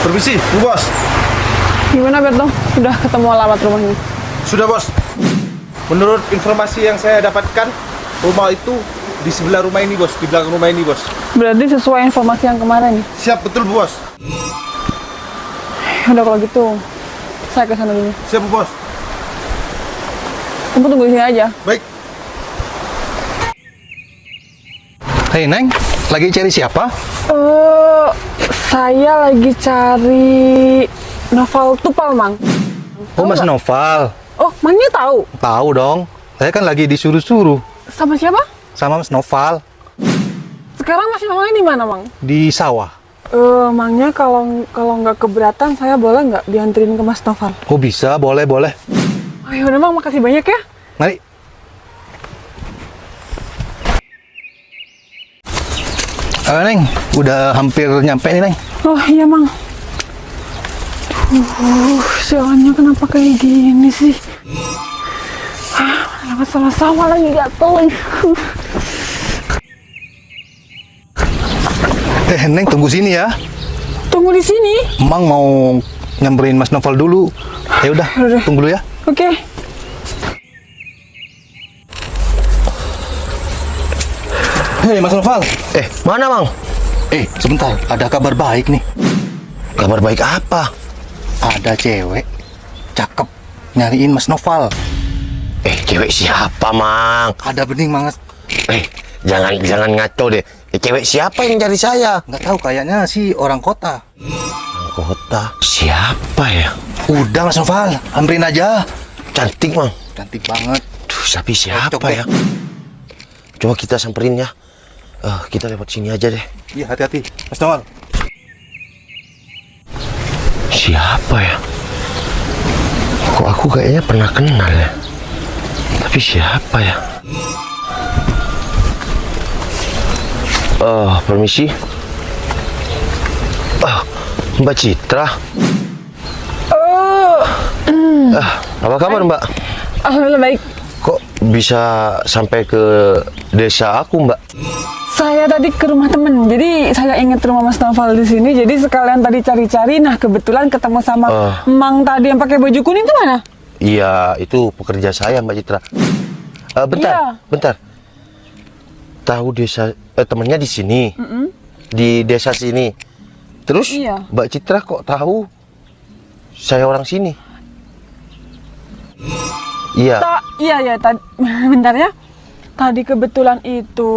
Permisi, Bu Bos. Gimana Berto? Sudah ketemu alamat rumahnya? Sudah, Bos. Menurut informasi yang saya dapatkan, rumah itu di sebelah rumah ini, Bos. Di belakang rumah ini, Bos. Berarti sesuai informasi yang kemarin nih. Siap, betul, Bu Bos. Udah kalau gitu, saya ke sana dulu. Siap, Bu Bos. Kamu tunggu di sini aja. Baik. Hei Neng, lagi cari siapa? Saya lagi cari novel Tupal, Mang. Oh, Mas Noval. Oh, Mangnya tahu? Tahu dong. Saya kan lagi disuruh-suruh Sama siapa? sama Mas Noval Sekarang masih Mangnya di mana, Mang? di sawah. Mangnya kalau nggak keberatan, saya boleh nggak dianterin ke Mas Noval? Oh bisa, boleh. Oh ya udah, Mang, makasih banyak ya. Mari. Neng, udah hampir nyampe nih, Neng. Oh iya, Mang. Sialannya kenapa kayak gini sih? Lewat sama-sama lagi gatel. Neng, tunggu sini ya. Tunggu di sini. Emang mau nyamperin Mas Noval dulu. Ya udah, Udah. tunggu dulu ya. Oke. Hei, Mas Noval. Mana, Mang? Sebentar, ada kabar baik nih. Kabar baik apa? Ada cewek cakep nyariin Mas Noval. Cewek siapa, Mang? Ada bening banget. Jangan ngaco deh. Cewek siapa yang cari saya? Nggak tahu, kayaknya sih orang kota. Kota. Siapa ya? Udah Mas Noval, hamperin aja. Cantik, Mang. Cantik banget. Duh, tapi siapa Cocok deh. ya? Coba kita samperin ya. Kita lewat sini aja deh. Iya, hati-hati Mas Noval. Siapa ya? Kok aku kayaknya pernah kenal ya? Tapi siapa ya? Permisi. Mbak Citra. Apa kabar, Mbak? Alhamdulillah baik. Kok bisa sampai ke desa aku, Mbak? Saya tadi ke rumah temen, jadi saya ingat rumah Mas Noval di sini. Jadi sekalian tadi cari-cari, nah kebetulan ketemu sama Mang tadi yang pakai baju kuning itu mana? Iya, itu pekerja saya, Mbak Citra. Iya. Bentar. Tahu desa temannya di sini, di desa sini. Terus Iya. Mbak Citra kok tahu saya orang sini? Iya. Iya, tadi bentar ya. Tadi kebetulan itu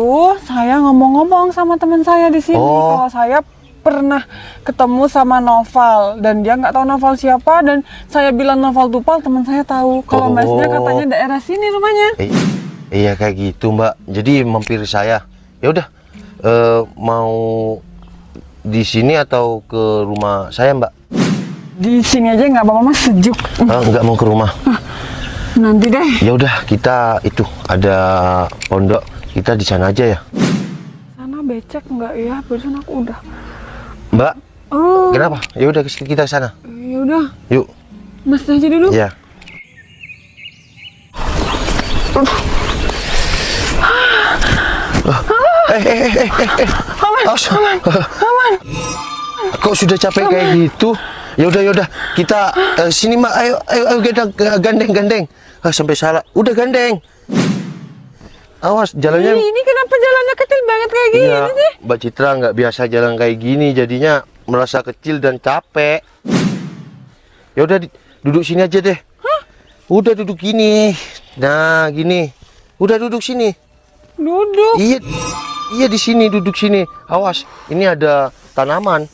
saya ngomong-ngomong sama teman saya di sini kalau saya pernah ketemu sama Noval dan dia nggak tahu Noval siapa, dan saya bilang Noval Tupal, teman saya tahu kalau Masnya katanya daerah sini rumahnya. Iya kayak gitu, Mbak. Jadi mampir saya. Ya udah, mau di sini atau ke rumah saya, Mbak? Di sini aja nggak apa-apa, Mas, sejuk. Nggak mau ke rumah. Nanti deh. Ya udah, kita itu ada pondok, kita di sana aja ya. Sana becek nggak ya? Barusan aku udah. Mbak, kenapa? Ya udah, kita ke sana. Ya udah, Yuk. Mas aja dulu. Ya. Aman. Kok sudah capek kayak gitu? Ya udah, kita sini, Mbak. Ayo kita gandeng. Sampai salah. Udah gandeng. Awas jalannya. Ini kenapa jalannya kecil banget kayak gini Iya, sih? Mbak Citra nggak biasa jalan kayak gini, jadinya merasa kecil dan capek. Ya udah, duduk sini aja deh. Udah duduk gini. Nah, gini. Udah duduk sini. Duduk. Iya di sini, duduk sini. Awas, ini ada tanaman.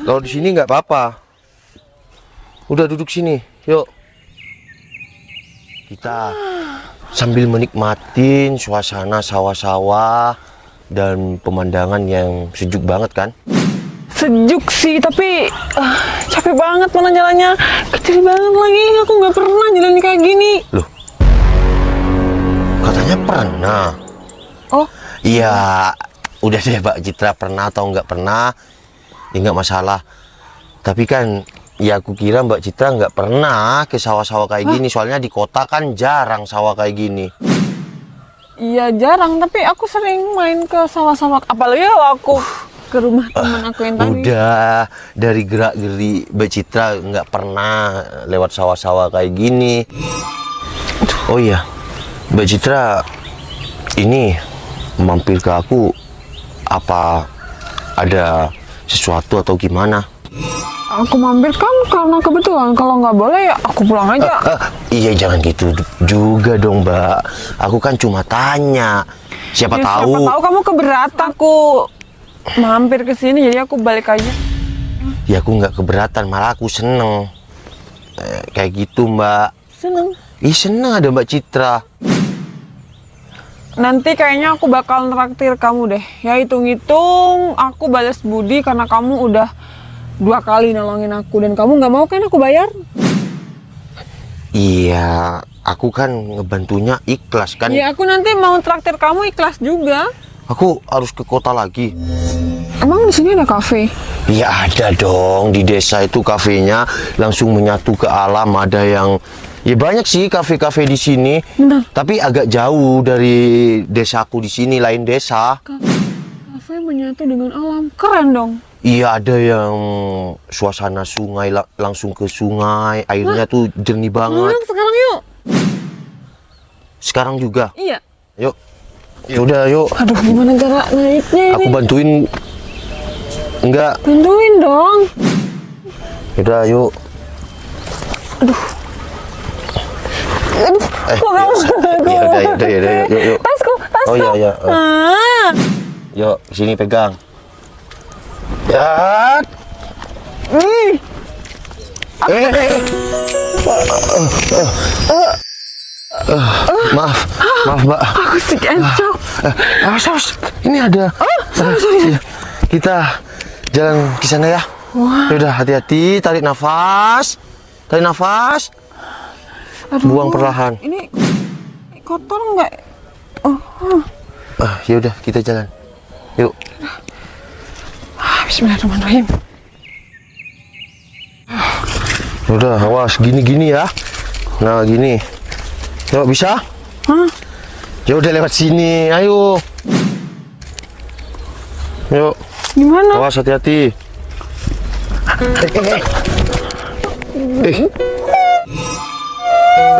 Kalau di sini nggak apa-apa. Udah duduk sini, yuk. Kita sambil menikmatin suasana sawah-sawah dan pemandangan yang sejuk banget kan? Sejuk sih, tapi capek banget mana jalannya. Kecil banget lagi, aku nggak pernah jalan kayak gini. Loh, katanya pernah. Oh, Iya, udah deh Mbak Citra, pernah atau nggak pernah, ya nggak masalah. Tapi kan Ya aku kira Mbak Citra nggak pernah ke sawah-sawah kayak gini. Soalnya di kota kan jarang sawah kayak gini. Iya jarang, tapi aku sering main ke sawah-sawah. Apalagi kalau aku ke rumah teman aku yang tadi. Udah, dari gerak-geri Mbak Citra nggak pernah lewat sawah-sawah kayak gini. Oh iya, Mbak Citra ini mampir ke aku, apa ada sesuatu atau gimana? Aku mampir kan karena kebetulan. Kalau nggak boleh ya aku pulang aja. Iya, jangan gitu juga dong, Mbak. Aku kan cuma tanya. Siapa Ya, tahu. siapa tahu kamu keberatan aku mampir ke sini, jadi aku balik aja. Ya aku nggak keberatan, malah aku seneng. Kayak gitu, Mbak. Seneng. Ih, seneng ada Mbak Citra. Nanti kayaknya aku bakal traktir kamu deh. Ya hitung-hitung aku balas budi karena kamu udah 2 kali nolongin aku dan kamu nggak mau kan aku bayar? Iya, aku kan ngebantunya ikhlas kan. Ya aku nanti mau traktir kamu ikhlas juga. Aku harus ke kota lagi. Emang di sini ada kafe? Ya ada dong, di desa itu kafenya langsung menyatu ke alam. Ada yang, ya banyak sih kafe-kafe di sini. Bentar. Tapi agak jauh dari desaku di sini, lain desa. Kafe menyatu dengan alam, keren dong. Iya, ada yang suasana sungai, langsung ke sungai, airnya tuh jernih banget. Sekarang yuk. Sekarang juga. Iya. Yuk. Ya udah, yuk. Aduh, gimana cara naiknya ini? Aku bantuin. Enggak. Bantuin dong. Udah, yuk. Aduh, kok kamu Ya udah, yuk. Tasku. Oh iya. Ah. Yuk, sini pegang. Ya. Maaf, Mbak. Aku sih encok. Awas. Ini ada. Iya. Kita jalan ke sana ya. Yaudah, hati-hati, tarik nafas. Aduh, Buang perlahan. Ini kotor nggak? Yaudah, kita jalan. Yuk. Bismillahirrahmanirrahim. Udah, awas, gini ya. Nah, gini. Yuk, bisa? Ya udah, lewat sini. Ayo. Yuk. Gimana? Awas, hati-hati.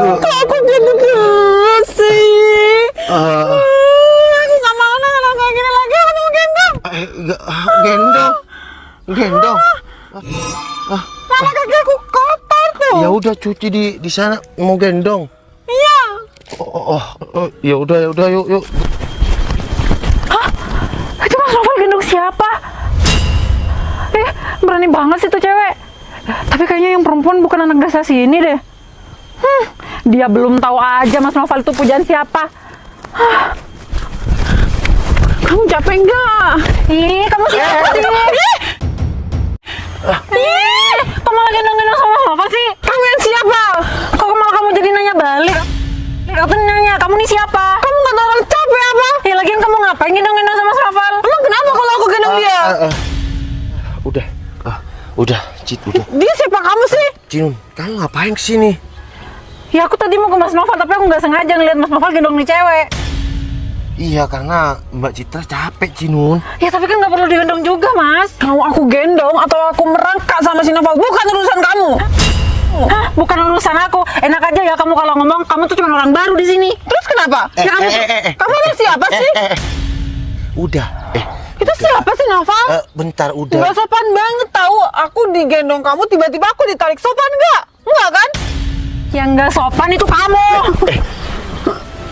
Kok aku jadi terus sih? Aku nggak mau kalau kayak gini lagi. Aku mau gendong. Gendong. Mana kaki aku kotor tuh. Ya udah, cuci di sana, mau gendong. Iya. Ya udah, yuk. Itu Mas Novel gendong siapa? Berani banget sih tuh cewek. Tapi kayaknya yang perempuan bukan anak desa sini deh. Dia belum tahu aja Mas Novel itu pujaan siapa. Kamu capek enggak? Ih, kamu siapa sih? Kok malah gendong-gendong sama Mas Novel sih? Kamu yang siapa? Kok malah kamu jadi nanya balik? Aku nanya, kamu nih siapa? Kamu nggak tahu orang capek apa? Ya lagian kamu ngapain gendong-gendong sama Mas Novel? Emang kenapa kalau aku gendong dia? Udah, Cit, udah. Dia siapa kamu sih? Cinun, kamu ngapain kesini? Ya aku tadi mau ke Mas Novel, tapi aku nggak sengaja ngeliat Mas Novel gendong nih cewek. Iya, karena Mbak Citra capek, Cinun. Ya tapi kan nggak perlu digendong juga, Mas. Mau aku gendong atau aku merangkak sama si Novel, bukan urusan kamu. Bukan urusan aku. Enak aja ya kamu kalau ngomong, kamu tuh cuma orang baru di sini. Terus kenapa? Ya kamu, kamu ini siapa sih? Udah, Itu siapa sih Novel? bentar, udah. Nggak sopan banget tahu. Aku digendong kamu, tiba-tiba aku ditarik. Sopan nggak? Nggak kan? Yang nggak sopan itu kamu.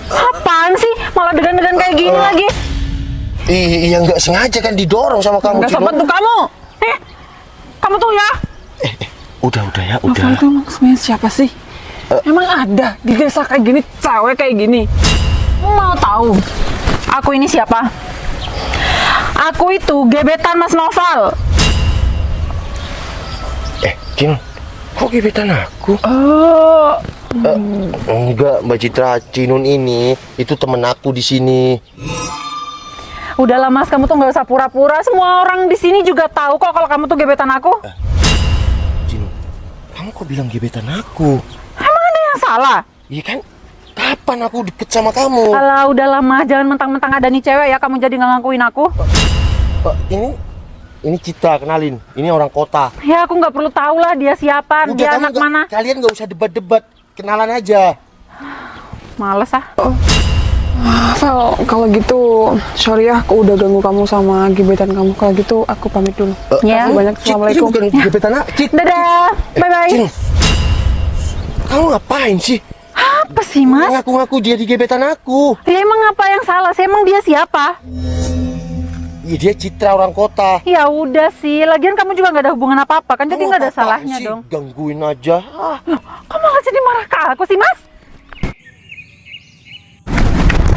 Apaan sih? Malah degan-degan kayak gini lagi. Iya, nggak sengaja kan didorong sama kamu, Nggak Cinun. sopan tuh kamu. Kamu tuh ya. Udah ya, Novel udah. itu emang sebenarnya siapa sih? Emang ada di desa kayak gini, cewek kayak gini? Mau tahu? Aku ini siapa? Aku itu gebetan Mas Novel. Cinun, kok gebetan aku? Oh, Enggak, Mbak Citra, Cinun ini itu temen aku di sini. udahlah Mas, kamu tuh nggak usah pura-pura. Semua orang di sini juga tahu kok kalau kamu tuh gebetan aku. Cinun, Kamu kok bilang gebetan aku? Emang ada yang salah? Iya kan? Kapan aku deket sama kamu? Alah, udah lama, jangan mentang-mentang ada nih cewek ya, kamu jadi nggak ngakuin aku. Ini Citra, kenalin. Ini orang kota. Ya aku nggak perlu tahu lah dia siapa, Udah, dia kamu anak mana. Kalian nggak usah debat-debat. Kenalan aja. Males ah. Val, kalau gitu, sorry ya, aku udah ganggu kamu sama gebetan kamu. Kalau gitu, aku pamit dulu. Ya. Makasih banyak, Cit, ini assalamualaikum. bukan gebetan aku. Cit, Dadah, bye-bye. Cin, kamu ngapain sih? Apa sih mas? Ngaku-ngaku jadi gebetan aku. Ya emang apa yang salah sih? Emang dia siapa? Iya, dia Citra, orang kota. Ya udah sih, lagian kamu juga nggak ada hubungan apa-apa kan, jadi Kamu nggak ada apa-apaan salahnya sih? dong. Gangguin aja. Loh, kamu malah jadi marah ke aku sih mas?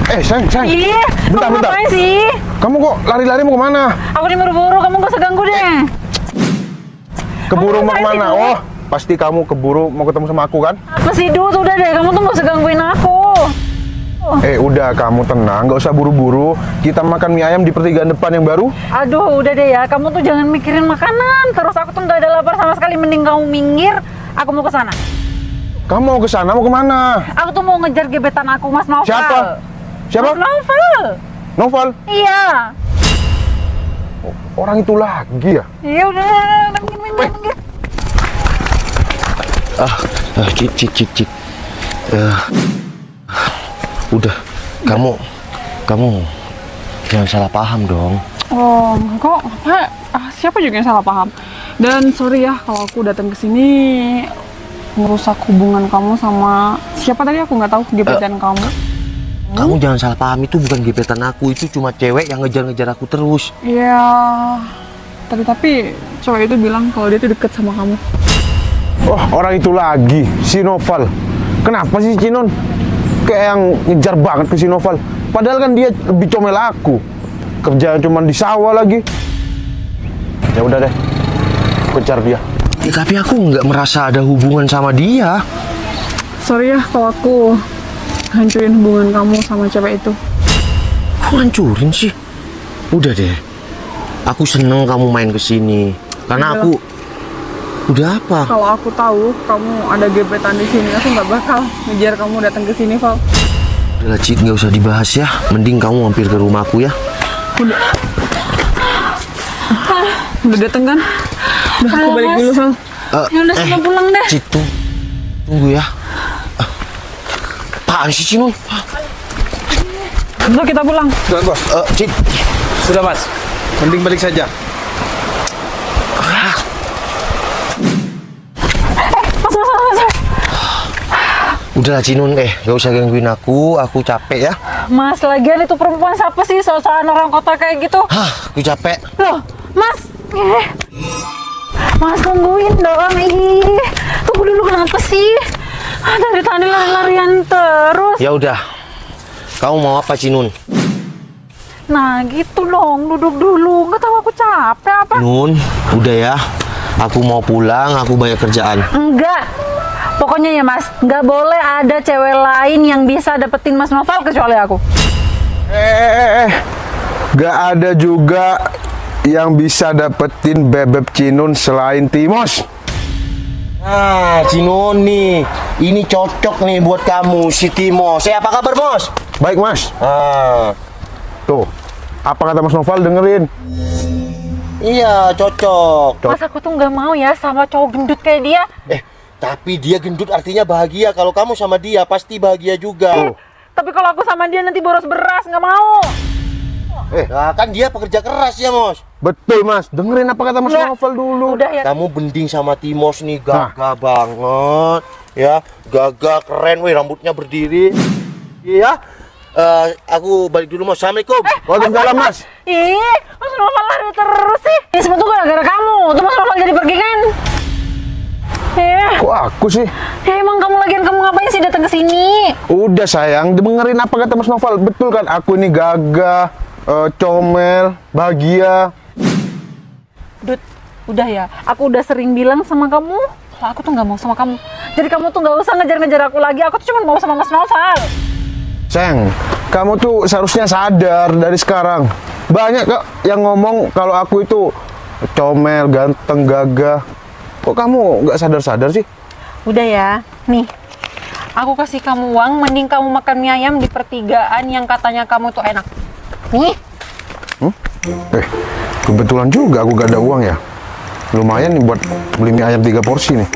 Sayang. Ih, Bentar, kamu bentar. ngapain sih? Kamu kok lari-lari mau kemana? Aku ini buru-buru, kamu gak usah ganggu deh. Keburu mau ngapain sih, kemana? Dut? Oh, pasti kamu keburu mau ketemu sama aku kan? Apa sih Dut, udah deh, kamu tuh gak usah gangguin aku. Udah kamu tenang, nggak usah buru-buru. Kita makan mie ayam di pertigaan depan yang baru. Aduh, udah deh ya, kamu tuh jangan mikirin makanan. Terus aku tuh gak ada lapar sama sekali, mending kamu minggir. Aku mau ke sana. Kamu mau ke sana, mau kemana? Aku tuh mau ngejar gebetan aku, Mas Noval. Siapa? Mas Noval. Noval? Iya. Orang itu lagi ya? Iya udah, minggir. Cik. Udah, kamu jangan salah paham dong. Oh, kok apa? Siapa juga yang salah paham? Dan sorry ya kalau aku datang ke sini ngerusak hubungan kamu sama siapa tadi, aku nggak tahu, gebetan kamu. Kamu jangan salah paham, itu bukan gebetan aku, itu cuma cewek yang ngejar-ngejar aku terus. Iya. Tapi cowok itu bilang kalau dia tuh deket sama kamu. Oh, orang itu lagi, si Noval. Kenapa sih Cinon? Kayak yang ngejar banget ke si Noval. Padahal kan dia lebih comel aku. Kerjaan cuma di sawah lagi. Ya udah deh, kejar dia. Ya, tapi aku nggak merasa ada hubungan sama dia. Sorry ya kalau aku hancurin hubungan kamu sama cewek itu. Kok hancurin sih? Udah deh. Aku seneng kamu main ke sini. Karena Udah. aku udah apa? Kalau aku tahu kamu ada gebetan di sini, aku nggak bakal ngejar kamu datang ke sini, Val. Udahlah Cid, nggak usah dibahas ya. Mending kamu mampir ke rumahku ya. Udah dateng kan? Udah, aku balik dulu, Val. Ya udah, sana pulang deh. Cid, tunggu ya. Apaan sih Cino? Udah, kita pulang. Sudah bos. Cid. Sudah mas. Mending balik saja. Mas. Udahlah Cinun, gak usah gangguin aku capek ya. Mas, lagian itu perempuan siapa sih? Soal orang kota kayak gitu. Aku capek. Loh, Mas. Mas, tungguin dong. Ih, tunggu dulu, kenapa sih? Dari tadi lari-larian terus. Ya udah. Kamu mau apa Cinun? Nah, gitu dong. Duduk dulu. Nggak tahu aku capek apa? Nun, udah ya. Aku mau pulang, aku banyak kerjaan. Enggak. Pokoknya ya Mas, nggak boleh ada cewek lain yang bisa dapetin Mas Noval kecuali aku. Gak ada juga yang bisa dapetin bebek Cinun selain Timos. Nah, Cinun nih. Ini cocok nih buat kamu, si Timos. Apa kabar, Bos? Baik mas. Ah, Tuh, apa kata Mas Noval, dengerin. iya, cocok. Mas, aku tuh nggak mau ya sama cowok gendut kayak dia. Tapi dia gendut artinya bahagia. Kalau kamu sama dia pasti bahagia juga. Tapi kalau aku sama dia nanti boros beras, nggak mau. Nah, kan dia pekerja keras ya, Mos. Betul mas, dengerin apa kata Mas Udah. Noval dulu. Udah ya. Kamu bending sama Timos nih, gagah banget. Ya, gagah keren, weh, rambutnya berdiri. Iya. Aku balik dulu, Mos. Assalamualaikum. Waalaikumsalam mas. Ih, Mas Noval lari terus sih. Ini semua tuh gara-gara kamu. Tuh Mas Noval jadi pergi kan? Kok aku sih? Ya emang kamu ngapain sih datang ke sini? Udah sayang, dengerin apa kata Mas Noval. Betul kan, aku ini gagah, comel, bahagia. Dut, udah ya. Aku udah sering bilang sama kamu, kalau aku tuh nggak mau sama kamu. Jadi kamu tuh nggak usah ngejar-ngejar aku lagi. Aku tuh cuma mau sama Mas Noval. Sayang, kamu tuh seharusnya sadar dari sekarang. Banyak kok yang ngomong kalau aku itu comel, ganteng, gagah. Kok kamu nggak sadar-sadar sih? Udah ya, nih. Aku kasih kamu uang, mending kamu makan mie ayam di pertigaan yang katanya kamu tuh enak. Nih. Kebetulan juga aku gak ada uang ya. Lumayan nih buat beli mie ayam 3 porsi nih.